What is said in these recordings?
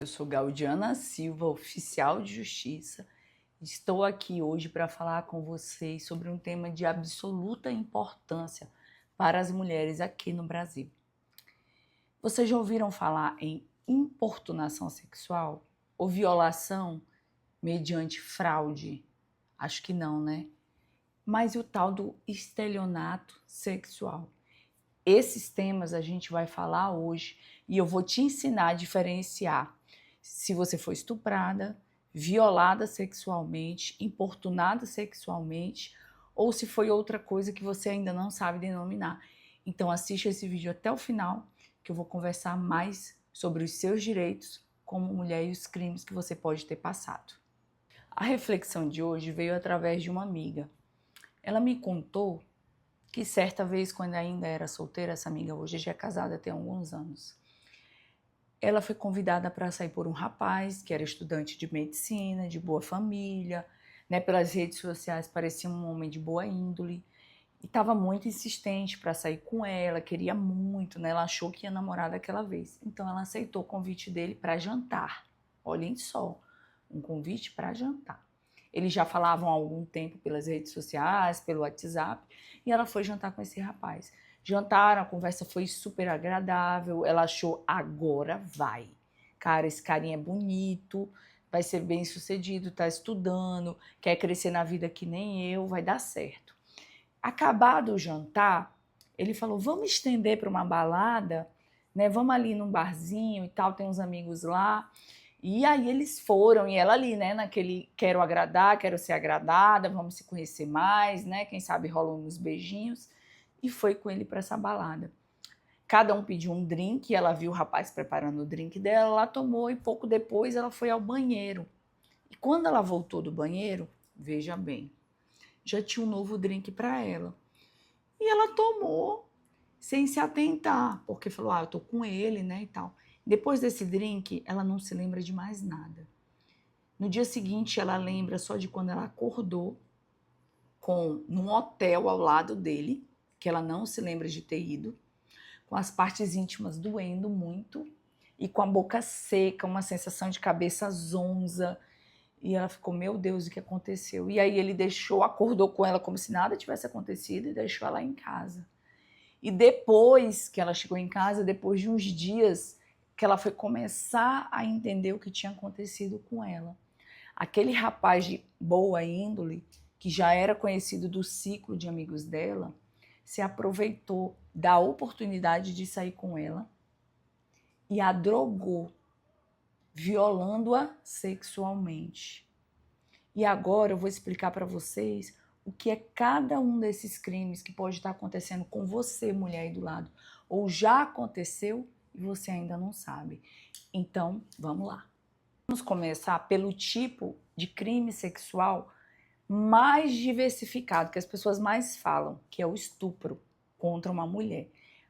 Eu sou Gaudiana Silva, oficial de justiça. Estou aqui hoje para falar com vocês sobre um tema de absoluta importância para as mulheres aqui no Brasil. Vocês já ouviram falar em importunação sexual ou violação mediante fraude? Acho que não, né? Mas e o tal do estelionato sexual? Esses temas a gente vai falar hoje e eu vou te ensinar a diferenciar se você foi estuprada, violada sexualmente, importunada sexualmente ou se foi outra coisa que você ainda não sabe denominar. Então assiste esse vídeo até o final que eu vou conversar mais sobre os seus direitos como mulher e os crimes que você pode ter passado. A reflexão de hoje veio através de uma amiga. Ela me contou que certa vez, quando ainda era solteira, essa amiga hoje já é casada tem alguns anos, ela foi convidada para sair por um rapaz que era estudante de medicina, de boa família, né? Pelas redes sociais parecia um homem de boa índole e estava muito insistente para sair com ela, queria muito, né? Ela achou que ia namorar daquela vez. Então ela aceitou o convite dele para jantar. Olhem só, um convite para jantar. Eles já falavam há algum tempo pelas redes sociais, pelo WhatsApp, e ela foi jantar com esse rapaz. Jantaram, a conversa foi super agradável, ela achou, agora vai. Cara, esse carinha é bonito, vai ser bem sucedido, tá estudando, quer crescer na vida que nem eu, vai dar certo. Acabado o jantar, ele falou, vamos estender para uma balada, né? Vamos ali num barzinho e tal, tem uns amigos lá. E aí eles foram, e ela ali, né, naquele quero agradar, quero ser agradada, vamos se conhecer mais, né, quem sabe rolam uns beijinhos, e foi com ele para essa balada. Cada um pediu um drink, ela viu o rapaz preparando o drink dela, ela tomou e pouco depois ela foi ao banheiro. E quando ela voltou do banheiro, veja bem, já tinha um novo drink para ela. E ela tomou sem se atentar, porque falou, eu tô com ele, né, e tal. Depois desse drink, ela não se lembra de mais nada. No dia seguinte, ela lembra só de quando ela acordou num hotel ao lado dele, que ela não se lembra de ter ido, com as partes íntimas doendo muito e com a boca seca, uma sensação de cabeça zonza. E ela ficou, meu Deus, o que aconteceu? E aí ele acordou com ela como se nada tivesse acontecido e deixou ela em casa. E depois que ela chegou em casa, depois de uns dias, que ela foi começar a entender o que tinha acontecido com ela. Aquele rapaz de boa índole, que já era conhecido do ciclo de amigos dela, se aproveitou da oportunidade de sair com ela e a drogou, violando-a sexualmente. E agora eu vou explicar para vocês o que é cada um desses crimes que pode estar acontecendo com você, mulher aí do lado, ou já aconteceu e você ainda não sabe. Então, vamos lá. Vamos começar pelo tipo de crime sexual mais diversificado, que as pessoas mais falam, que é o estupro contra uma mulher.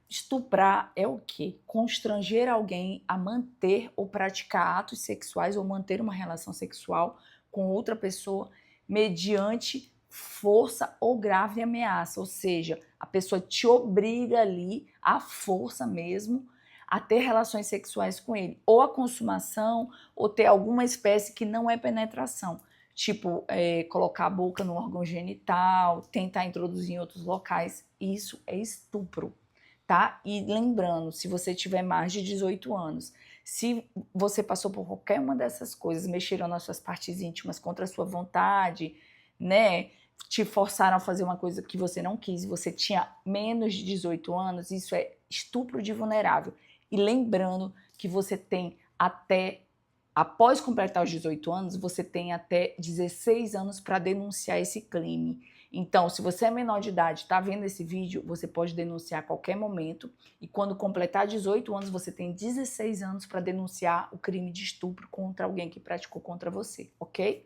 Estuprar é o quê? Constranger alguém a manter ou praticar atos sexuais ou manter uma relação sexual com outra pessoa mediante força ou grave ameaça, ou seja, a pessoa te obriga ali, à força mesmo, a ter relações sexuais com ele, ou a consumação, ou ter alguma espécie que não é penetração, tipo colocar a boca no órgão genital, tentar introduzir em outros locais, isso é estupro, tá? E lembrando, se você tiver mais de 18 anos, se você passou por qualquer uma dessas coisas, mexeram nas suas partes íntimas contra a sua vontade, né? Te forçaram a fazer uma coisa que você não quis, você tinha menos de 18 anos, isso é estupro de vulnerável. E lembrando que você tem após completar os 18 anos, você tem até 16 anos para denunciar esse crime. Então, se você é menor de idade, está vendo esse vídeo, você pode denunciar a qualquer momento. E quando completar 18 anos, você tem 16 anos para denunciar o crime de estupro contra alguém que praticou contra você, ok?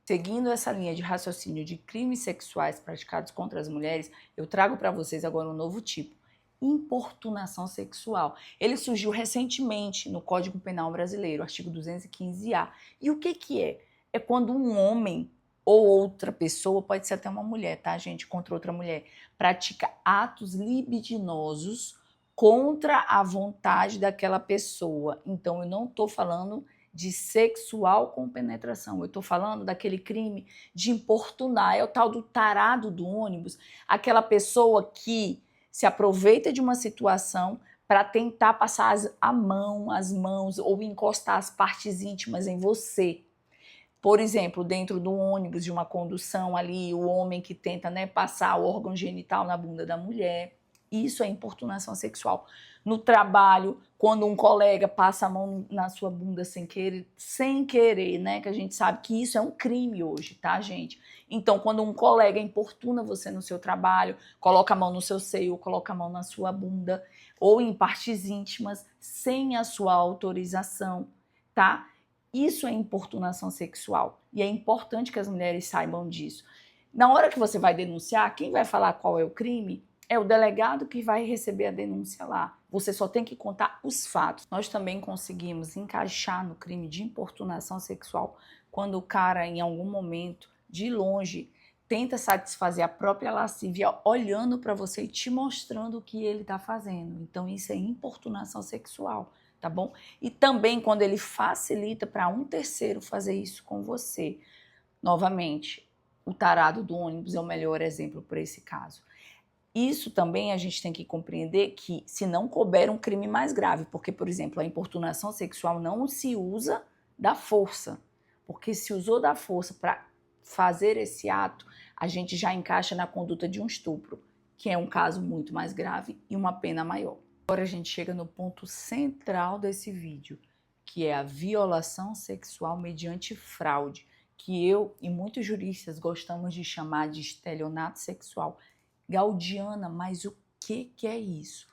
Seguindo essa linha de raciocínio de crimes sexuais praticados contra as mulheres, eu trago para vocês agora um novo tipo: importunação sexual. Ele surgiu recentemente no Código Penal Brasileiro, artigo 215-A. E o que é? É quando um homem ou outra pessoa, pode ser até uma mulher, tá, gente, contra outra mulher, pratica atos libidinosos contra a vontade daquela pessoa. Então, eu não estou falando de sexual com penetração. Eu estou falando daquele crime de importunar, é o tal do tarado do ônibus, aquela pessoa que se aproveita de uma situação para tentar passar as mãos ou encostar as partes íntimas em você. Por exemplo, dentro do ônibus de uma condução ali, o homem que tenta, né, passar o órgão genital na bunda da mulher. Isso é importunação sexual. No trabalho, quando um colega passa a mão na sua bunda sem querer, né? Que a gente sabe que isso é um crime hoje, tá, gente? Então, quando um colega importuna você no seu trabalho, coloca a mão no seu seio, coloca a mão na sua bunda ou em partes íntimas sem a sua autorização, tá? Isso é importunação sexual e é importante que as mulheres saibam disso. Na hora que você vai denunciar, quem vai falar qual é o crime é o delegado que vai receber a denúncia lá. Você só tem que contar os fatos. Nós também conseguimos encaixar no crime de importunação sexual quando o cara, em algum momento, de longe, tenta satisfazer a própria lascívia olhando para você e te mostrando o que ele está fazendo. Então, isso é importunação sexual, tá bom? E também quando ele facilita para um terceiro fazer isso com você. Novamente, o tarado do ônibus é o melhor exemplo para esse caso. Isso também a gente tem que compreender que se não couber um crime mais grave, porque, por exemplo, a importunação sexual não se usa da força, porque se usou da força para fazer esse ato, a gente já encaixa na conduta de um estupro, que é um caso muito mais grave e uma pena maior. Agora a gente chega no ponto central desse vídeo, que é a violação sexual mediante fraude, que eu e muitos juristas gostamos de chamar de estelionato sexual. Gaudiana, mas o que é isso?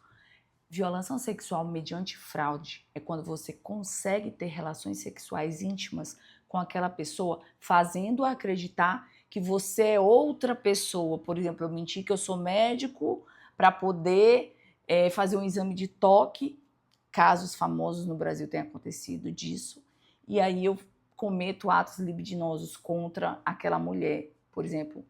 Violação sexual mediante fraude é quando você consegue ter relações sexuais íntimas com aquela pessoa, fazendo-a acreditar que você é outra pessoa. Por exemplo, eu menti que eu sou médico para poder fazer um exame de toque. Casos famosos no Brasil têm acontecido disso. E aí eu cometo atos libidinosos contra aquela mulher. Por exemplo,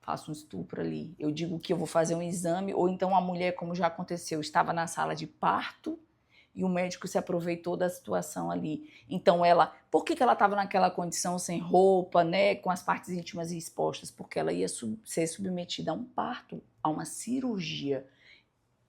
faço um estupro ali, eu digo que eu vou fazer um exame, ou então a mulher, como já aconteceu, estava na sala de parto e o médico se aproveitou da situação ali. Então ela, por que ela estava naquela condição sem roupa, né, com as partes íntimas expostas? Porque ela ia ser submetida a um parto, a uma cirurgia.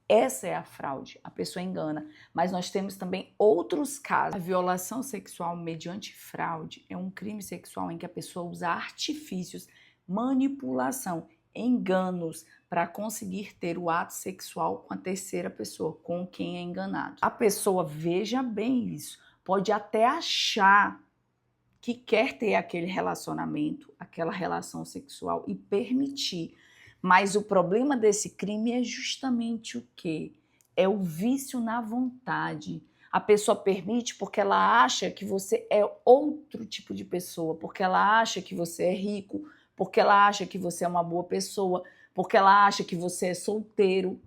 Essa é a fraude, a pessoa engana. Mas nós temos também outros casos. A violação sexual mediante fraude é um crime sexual em que a pessoa usa artifícios, manipulação, enganos para conseguir ter o ato sexual com a terceira pessoa, com quem é enganado. A pessoa, veja bem isso, pode até achar que quer ter aquele relacionamento, aquela relação sexual e permitir. Mas o problema desse crime é justamente o quê? É o vício na vontade. A pessoa permite porque ela acha que você é outro tipo de pessoa, porque ela acha que você é rico, porque ela acha que você é uma boa pessoa, porque ela acha que você é solteiro.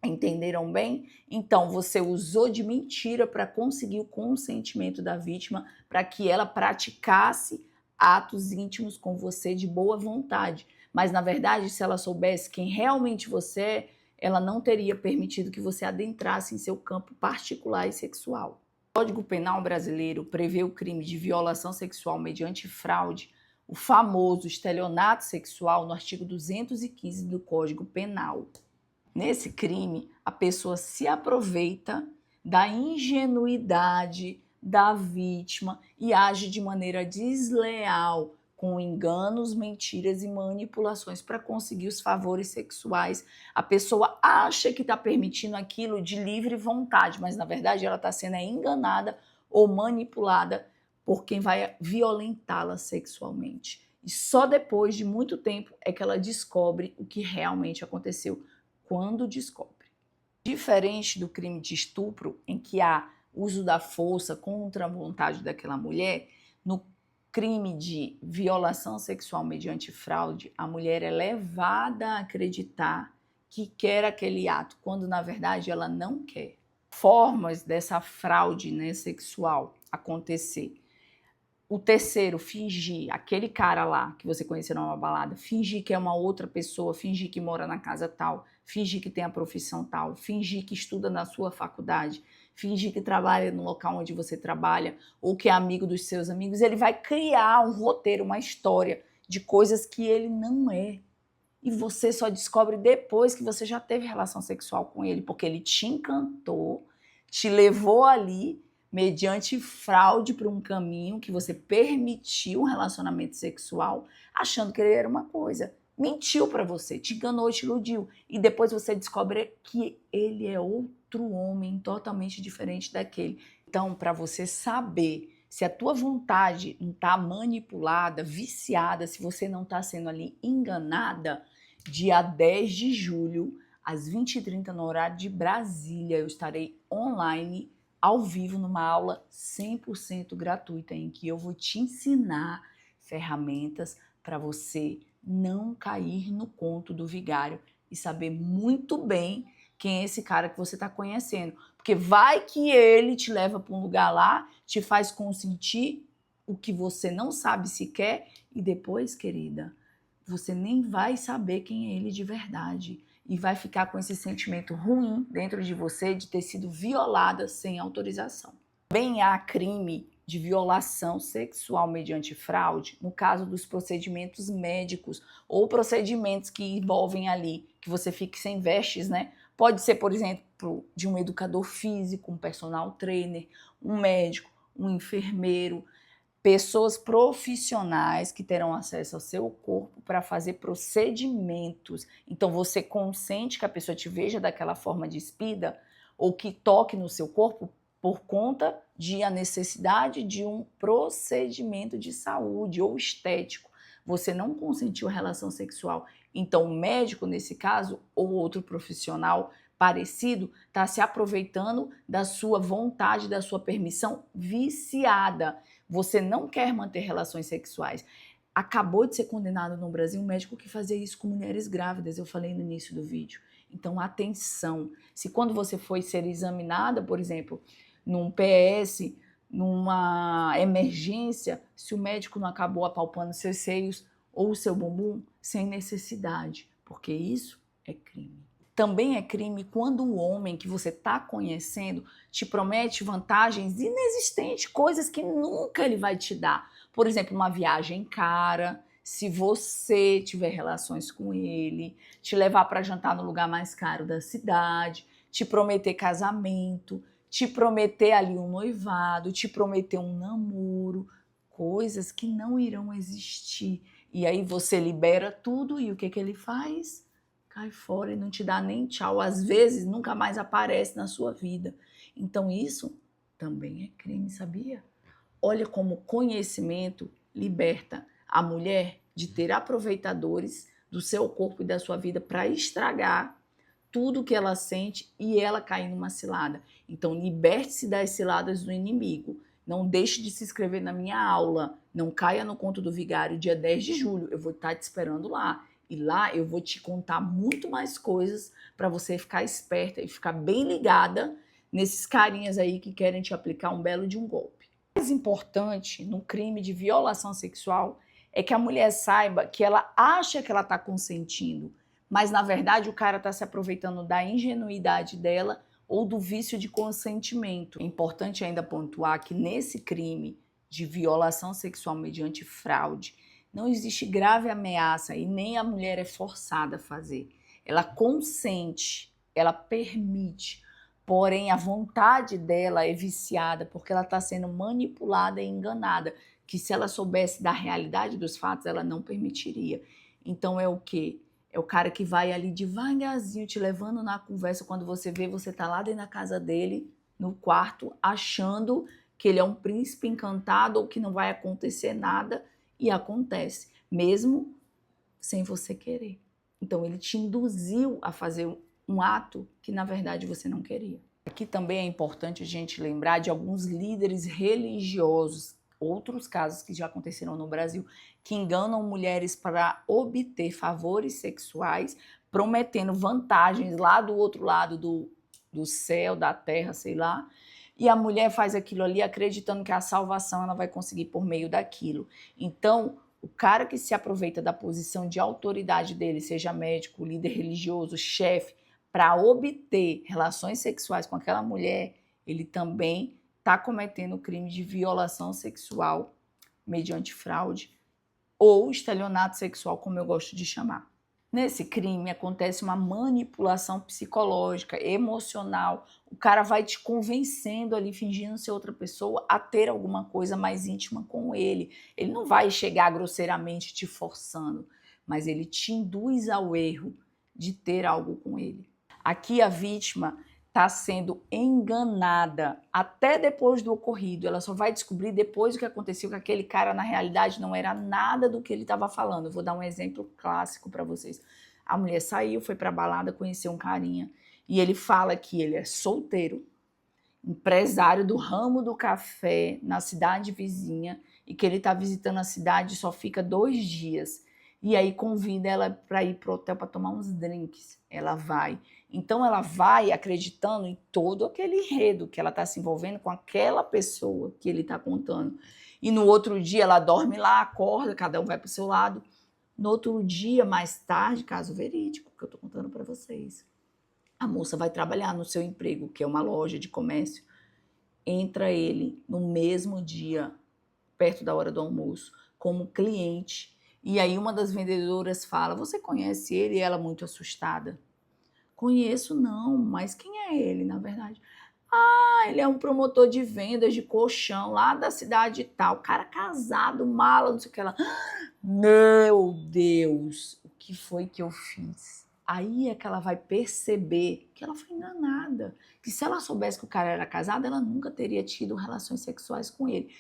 Entenderam bem? Então, você usou de mentira para conseguir o consentimento da vítima para que ela praticasse atos íntimos com você de boa vontade. Mas, na verdade, se ela soubesse quem realmente você é, ela não teria permitido que você adentrasse em seu campo particular e sexual. O Código Penal brasileiro prevê o crime de violação sexual mediante fraude, o famoso estelionato sexual, no artigo 215 do Código Penal. Nesse crime, a pessoa se aproveita da ingenuidade da vítima e age de maneira desleal, com enganos, mentiras e manipulações para conseguir os favores sexuais. A pessoa acha que está permitindo aquilo de livre vontade, mas na verdade ela está sendo enganada ou manipulada por quem vai violentá-la sexualmente. E só depois de muito tempo é que ela descobre o que realmente aconteceu, quando descobre. Diferente do crime de estupro, em que há uso da força contra a vontade daquela mulher, no crime de violação sexual mediante fraude, a mulher é levada a acreditar que quer aquele ato, quando na verdade ela não quer. Formas dessa fraude, né, sexual acontecer. O terceiro, fingir, aquele cara lá que você conheceu numa balada, fingir que é uma outra pessoa, fingir que mora na casa tal, fingir que tem a profissão tal, fingir que estuda na sua faculdade, fingir que trabalha no local onde você trabalha ou que é amigo dos seus amigos. Ele vai criar um roteiro, uma história de coisas que ele não é. E você só descobre depois que você já teve relação sexual com ele, porque ele te encantou, te levou ali mediante fraude para um caminho que você permitiu um relacionamento sexual, achando que ele era uma coisa. Mentiu para você, te enganou, te iludiu. E depois você descobre que ele é outro homem totalmente diferente daquele. Então, para você saber se a tua vontade não está manipulada, viciada, se você não está sendo ali enganada, dia 10 de julho, às 20h30, no horário de Brasília, eu estarei online, ao vivo, numa aula 100% gratuita, em que eu vou te ensinar ferramentas para você não cair no conto do vigário e saber muito bem quem é esse cara que você está conhecendo. Porque vai que ele te leva para um lugar lá, te faz consentir o que você não sabe se quer e depois, querida, você nem vai saber quem é ele de verdade e vai ficar com esse sentimento ruim dentro de você de ter sido violada sem autorização. Também há crime de violação sexual mediante fraude no caso dos procedimentos médicos ou procedimentos que envolvem ali que você fique sem vestes, né? Pode ser, por exemplo, de um educador físico, um personal trainer, um médico, um enfermeiro, pessoas profissionais que terão acesso ao seu corpo para fazer procedimentos. Então você consente que a pessoa te veja daquela forma despida ou que toque no seu corpo por conta de a necessidade de um procedimento de saúde ou estético. Você não consentiu a relação sexual. Então o médico, nesse caso, ou outro profissional parecido, está se aproveitando da sua vontade, da sua permissão viciada. Você não quer manter relações sexuais. Acabou de ser condenado no Brasil um médico que fazia isso com mulheres grávidas, eu falei no início do vídeo. Então, atenção. Se quando você foi ser examinada, por exemplo, num PS, numa emergência, se o médico não acabou apalpando seus seios ou seu bumbum, sem necessidade, porque isso é crime. Também é crime quando o homem que você está conhecendo te promete vantagens inexistentes, coisas que nunca ele vai te dar. Por exemplo, uma viagem cara, se você tiver relações com ele, te levar para jantar no lugar mais caro da cidade, te prometer casamento, te prometer ali um noivado, te prometer um namoro, coisas que não irão existir. E aí você libera tudo e o que ele faz? Cai fora e não te dá nem tchau. Às vezes, nunca mais aparece na sua vida. Então, isso também é crime, sabia? Olha como conhecimento liberta a mulher de ter aproveitadores do seu corpo e da sua vida para estragar tudo que ela sente e ela cair numa cilada. Então, liberte-se das ciladas do inimigo. Não deixe de se inscrever na minha aula. Não caia no conto do vigário, dia 10 de julho. Eu vou estar te esperando lá. E lá eu vou te contar muito mais coisas para você ficar esperta e ficar bem ligada nesses carinhas aí que querem te aplicar um belo de um golpe. O mais importante no crime de violação sexual é que a mulher saiba que ela acha que ela está consentindo, mas na verdade o cara está se aproveitando da ingenuidade dela ou do vício de consentimento. É importante ainda pontuar que nesse crime de violação sexual mediante fraude, não existe grave ameaça e nem a mulher é forçada a fazer. Ela consente, ela permite, porém a vontade dela é viciada porque ela está sendo manipulada e enganada, que se ela soubesse da realidade dos fatos, ela não permitiria. Então é o quê? É o cara que vai ali devagarzinho te levando na conversa, quando você vê, você tá lá dentro da casa dele, no quarto, achando que ele é um príncipe encantado ou que não vai acontecer nada, e acontece, mesmo sem você querer. Então ele te induziu a fazer um ato que na verdade você não queria. Aqui também é importante a gente lembrar de alguns líderes religiosos, outros casos que já aconteceram no Brasil, que enganam mulheres para obter favores sexuais, prometendo vantagens lá do outro lado do céu, da terra, sei lá, e a mulher faz aquilo ali acreditando que a salvação ela vai conseguir por meio daquilo. Então, o cara que se aproveita da posição de autoridade dele, seja médico, líder religioso, chefe, para obter relações sexuais com aquela mulher, ele também está cometendo o crime de violação sexual mediante fraude ou estelionato sexual, como eu gosto de chamar. Nesse crime acontece uma manipulação psicológica, emocional. O cara vai te convencendo ali, fingindo ser outra pessoa, a ter alguma coisa mais íntima com ele. Ele não vai chegar grosseiramente te forçando, mas ele te induz ao erro de ter algo com ele. Aqui a vítima está sendo enganada até depois do ocorrido. Ela só vai descobrir depois do que aconteceu que aquele cara, na realidade, não era nada do que ele estava falando. Eu vou dar um exemplo clássico para vocês. A mulher saiu, foi para a balada, conheceu um carinha e ele fala que ele é solteiro, empresário do ramo do café na cidade vizinha e que ele está visitando a cidade e só fica 2 dias. E aí convida ela para ir pro hotel para tomar uns drinks. Ela vai. Então ela vai acreditando em todo aquele enredo que ela está se envolvendo com aquela pessoa que ele está contando. E no outro dia ela dorme lá, acorda, cada um vai para o seu lado. No outro dia, mais tarde, caso verídico, que eu estou contando para vocês, a moça vai trabalhar no seu emprego, que é uma loja de comércio. Entra ele no mesmo dia, perto da hora do almoço, como cliente. E aí uma das vendedoras fala, você conhece ele? E ela muito assustada. Conheço não, mas quem é ele, na verdade? Ah, ele é um promotor de vendas de colchão lá da cidade tal. Cara casado, mala, não sei o que lá. Meu Deus, o que foi que eu fiz? Aí é que ela vai perceber que ela foi enganada. Que se ela soubesse que o cara era casado, ela nunca teria tido relações sexuais com ele.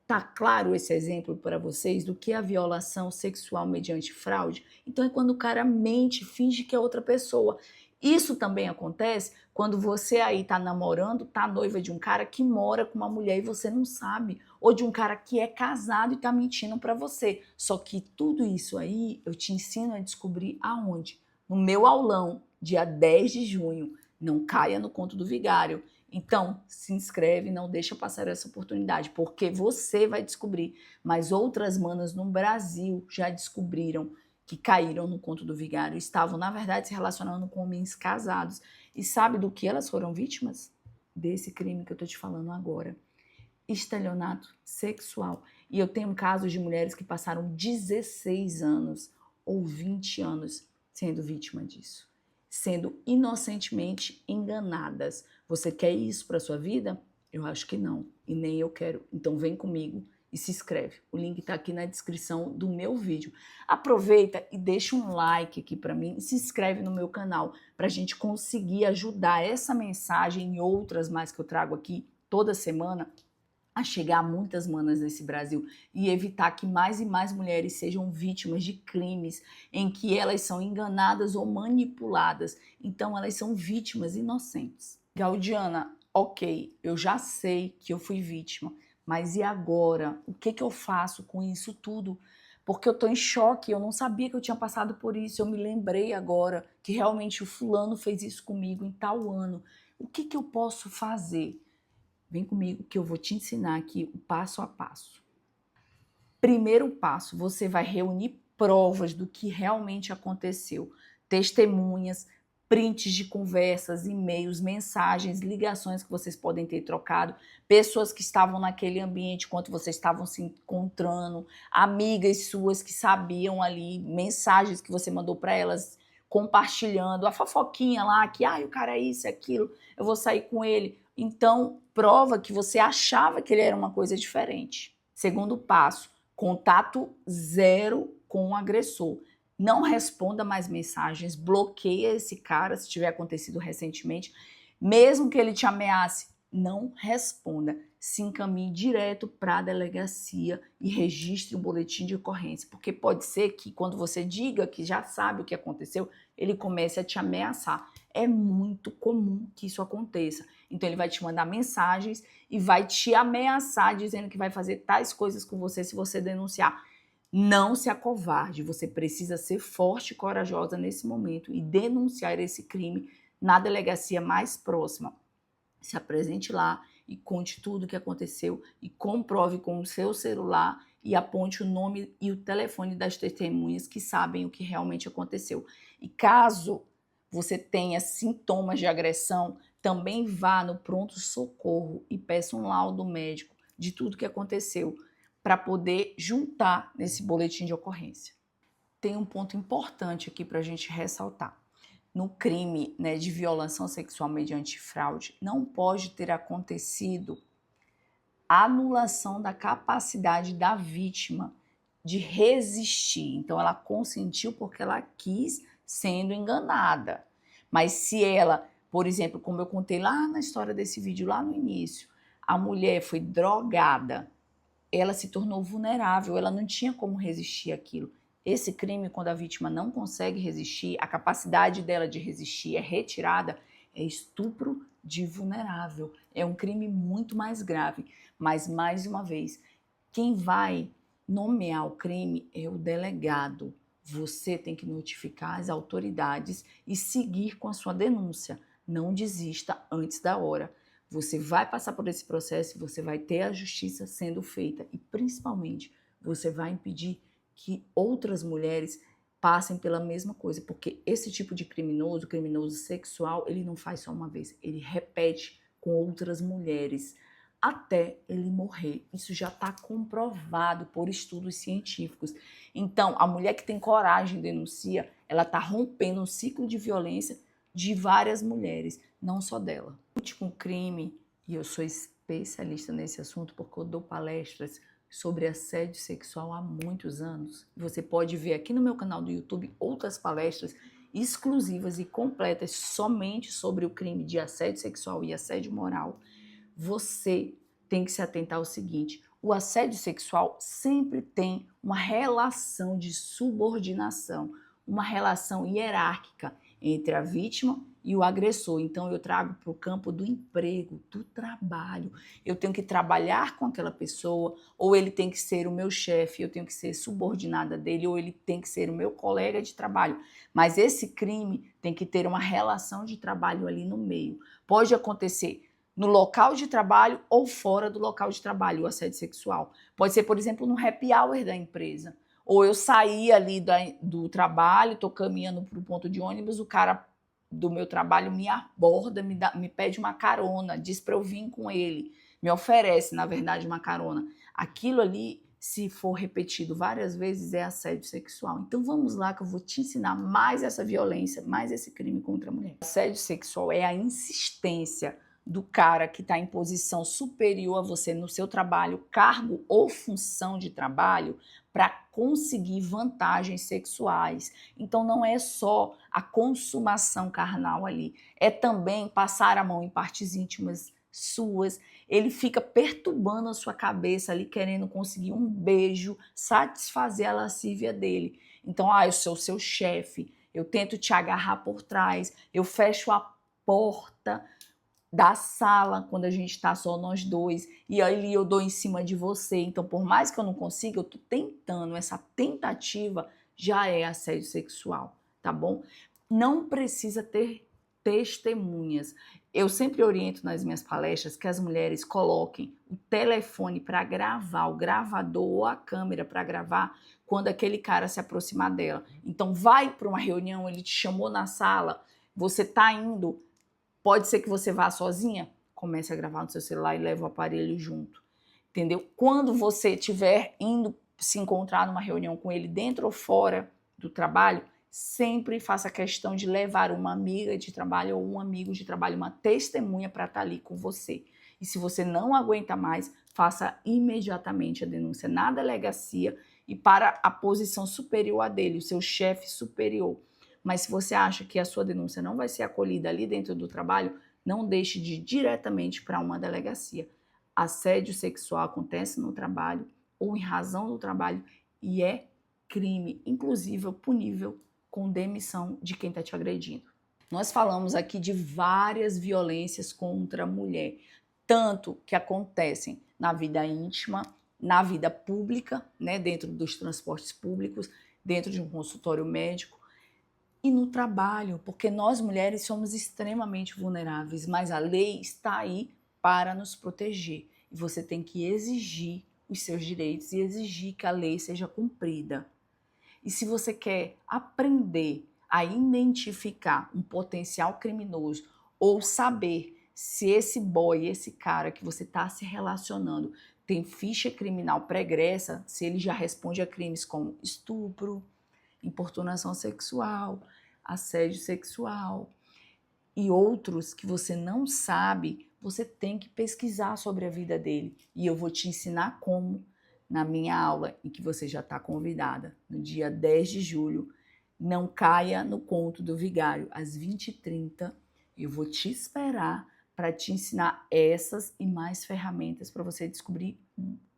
Tá claro esse exemplo para vocês do que é a violação sexual mediante fraude? Então é quando o cara mente, finge que é outra pessoa. Isso também acontece quando você aí tá namorando, tá noiva de um cara que mora com uma mulher e você não sabe, ou de um cara que é casado e tá mentindo para você. Só que tudo isso aí eu te ensino a descobrir aonde? No meu aulão, dia 10 de junho. Não caia no conto do vigário. Então, se inscreve, não deixa passar essa oportunidade, porque você vai descobrir. Mas outras manas no Brasil já descobriram que caíram no conto do vigário, estavam, na verdade, se relacionando com homens casados. E sabe do que elas foram vítimas? Desse crime que eu estou te falando agora. Estelionato sexual. E eu tenho casos de mulheres que passaram 16 anos ou 20 anos sendo vítima disso. Sendo inocentemente enganadas. Você quer isso para sua vida? Eu acho que não. E nem eu quero. Então vem comigo e se inscreve. O link está aqui na descrição do meu vídeo. Aproveita e deixa um like aqui para mim e se inscreve no meu canal para a gente conseguir ajudar essa mensagem e outras mais que eu trago aqui toda semana a chegar a muitas manas nesse Brasil e evitar que mais e mais mulheres sejam vítimas de crimes em que elas são enganadas ou manipuladas. Então elas são vítimas inocentes. Gaudiana, ok, eu já sei que eu fui vítima, mas e agora? O que eu faço com isso tudo? Porque eu tô em choque, eu não sabia que eu tinha passado por isso, eu me lembrei agora que realmente o fulano fez isso comigo em tal ano. O que eu posso fazer? Vem comigo que eu vou te ensinar aqui o passo a passo. Primeiro passo, você vai reunir provas do que realmente aconteceu. Testemunhas, prints de conversas, e-mails, mensagens, ligações que vocês podem ter trocado, pessoas que estavam naquele ambiente enquanto vocês estavam se encontrando, amigas suas que sabiam ali, mensagens que você mandou para elas, compartilhando, a fofoquinha lá, que o cara é isso, é aquilo, eu vou sair com ele. Então, prova que você achava que ele era uma coisa diferente. Segundo passo, contato zero com o agressor. Não responda mais mensagens, bloqueia esse cara se tiver acontecido recentemente. Mesmo que ele te ameace, não responda. Se encaminhe direto para a delegacia e registre um boletim de ocorrência. Porque pode ser que quando você diga que já sabe o que aconteceu, ele comece a te ameaçar. É muito comum que isso aconteça. Então ele vai te mandar mensagens e vai te ameaçar dizendo que vai fazer tais coisas com você se você denunciar. Não se acovarde, você precisa ser forte e corajosa nesse momento e denunciar esse crime na delegacia mais próxima. Se apresente lá e conte tudo o que aconteceu e comprove com o seu celular e aponte o nome e o telefone das testemunhas que sabem o que realmente aconteceu. E caso você tenha sintomas de agressão, também vá no pronto-socorro e peça um laudo médico de tudo que aconteceu para poder juntar nesse boletim de ocorrência. Tem um ponto importante aqui para a gente ressaltar. No crime, né, de violação sexual mediante fraude, não pode ter acontecido a anulação da capacidade da vítima de resistir. Então, ela consentiu porque ela quis, sendo enganada. Mas se ela, por exemplo, como eu contei lá na história desse vídeo, lá no início, a mulher foi drogada, ela se tornou vulnerável, ela não tinha como resistir àquilo. Esse crime, quando a vítima não consegue resistir, a capacidade dela de resistir é retirada, é estupro de vulnerável. É um crime muito mais grave. Mas, mais uma vez, quem vai nomear o crime é o delegado. Você tem que notificar as autoridades e seguir com a sua denúncia. Não desista antes da hora. Você vai passar por esse processo e você vai ter a justiça sendo feita. E, principalmente, você vai impedir que outras mulheres passem pela mesma coisa. Porque esse tipo de criminoso, criminoso sexual, ele não faz só uma vez. Ele repete com outras mulheres até ele morrer. Isso já está comprovado por estudos científicos. Então, a mulher que tem coragem denuncia, ela está rompendo um ciclo de violência de várias mulheres, não só dela. O último crime, e eu sou especialista nesse assunto porque eu dou palestras sobre assédio sexual há muitos anos. Você pode ver aqui no meu canal do YouTube outras palestras exclusivas e completas somente sobre o crime de assédio sexual e assédio moral. Você tem que se atentar ao seguinte: o assédio sexual sempre tem uma relação de subordinação, uma relação hierárquica entre a vítima e o agressor. Então, eu trago para o campo do emprego, do trabalho. Eu tenho que trabalhar com aquela pessoa, ou ele tem que ser o meu chefe, eu tenho que ser subordinada dele, ou ele tem que ser o meu colega de trabalho. Mas esse crime tem que ter uma relação de trabalho ali no meio. Pode acontecer no local de trabalho ou fora do local de trabalho, o assédio sexual. Pode ser, por exemplo, no happy hour da empresa. Ou eu saí ali do trabalho, estou caminhando para o ponto de ônibus, o cara do meu trabalho me aborda, me pede uma carona, diz para eu vir com ele, me oferece, na verdade, uma carona. Aquilo ali, se for repetido várias vezes, é assédio sexual. Então vamos lá que eu vou te ensinar mais essa violência, mais esse crime contra a mulher. Assédio sexual é a insistência do cara que está em posição superior a você no seu trabalho, cargo ou função de trabalho, para conseguir vantagens sexuais. Então não é só a consumação carnal ali, é também passar a mão em partes íntimas suas. Ele fica perturbando a sua cabeça ali, querendo conseguir um beijo, satisfazer a lascívia dele. Então, eu sou o seu chefe, eu tento te agarrar por trás, eu fecho a porta da sala, quando a gente está só nós dois, e aí eu dou em cima de você. Então, por mais que eu não consiga, eu tô tentando. Essa tentativa já é assédio sexual, tá bom? Não precisa ter testemunhas. Eu sempre oriento nas minhas palestras que as mulheres coloquem o telefone para gravar, o gravador ou a câmera para gravar quando aquele cara se aproximar dela. Então, vai para uma reunião, ele te chamou na sala, você tá indo. Pode ser que você vá sozinha, comece a gravar no seu celular e leve o aparelho junto, entendeu? Quando você estiver indo se encontrar numa reunião com ele dentro ou fora do trabalho, sempre faça questão de levar uma amiga de trabalho ou um amigo de trabalho, uma testemunha para estar ali com você. E se você não aguenta mais, faça imediatamente a denúncia na delegacia e para a posição superior a dele, o seu chefe superior. Mas se você acha que a sua denúncia não vai ser acolhida ali dentro do trabalho, não deixe de ir diretamente para uma delegacia. Assédio sexual acontece no trabalho ou em razão do trabalho e é crime, inclusive punível com demissão de quem está te agredindo. Nós falamos aqui de várias violências contra a mulher, tanto que acontecem na vida íntima, na vida pública, né, dentro dos transportes públicos, dentro de um consultório médico, e no trabalho, porque nós mulheres somos extremamente vulneráveis, mas a lei está aí para nos proteger. E você tem que exigir os seus direitos e exigir que a lei seja cumprida. E se você quer aprender a identificar um potencial criminoso ou saber Se esse boy, esse cara que você está se relacionando, tem ficha criminal pregressa, se ele já responde a crimes como estupro, importunação sexual, assédio sexual e outros que você não sabe, você tem que pesquisar sobre a vida dele. E eu vou te ensinar como na minha aula, em que você já está convidada, no dia 10 de julho. Não caia no conto do vigário, às 20h30. Eu vou te esperar para te ensinar essas e mais ferramentas para você descobrir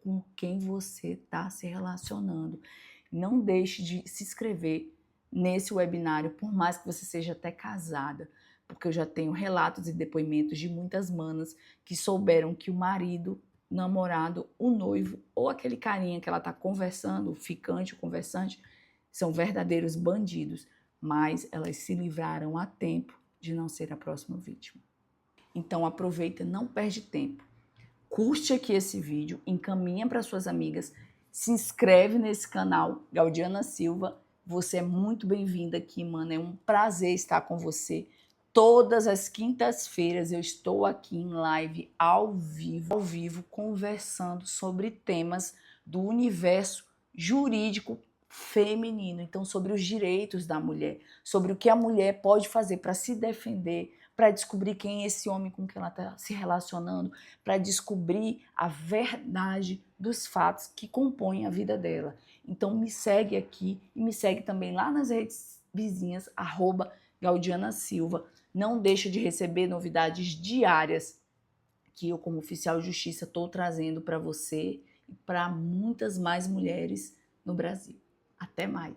com quem você está se relacionando. Não deixe de se inscrever nesse webinário, por mais que você seja até casada, porque eu já tenho relatos e depoimentos de muitas manas que souberam que o marido, namorado, o noivo ou aquele carinha que ela está conversando, o ficante, o conversante, são verdadeiros bandidos, mas elas se livraram a tempo de não ser a próxima vítima. Então aproveita, não perde tempo. Curte aqui esse vídeo, encaminha para suas amigas, se inscreve nesse canal, Gaudiana Silva. Você é muito bem-vinda aqui, mano. É um prazer estar com você. Todas as quintas-feiras eu estou aqui em live ao vivo, conversando sobre temas do universo jurídico feminino. Então, sobre os direitos da mulher, sobre o que a mulher pode fazer para se defender, para descobrir quem é esse homem com quem ela está se relacionando, para descobrir a verdade dos fatos que compõem a vida dela. Então, me segue aqui e me segue também lá nas redes vizinhas, @GaudianaSilva. Não deixa de receber novidades diárias que eu, como oficial de justiça, estou trazendo para você e para muitas mais mulheres no Brasil. Até mais!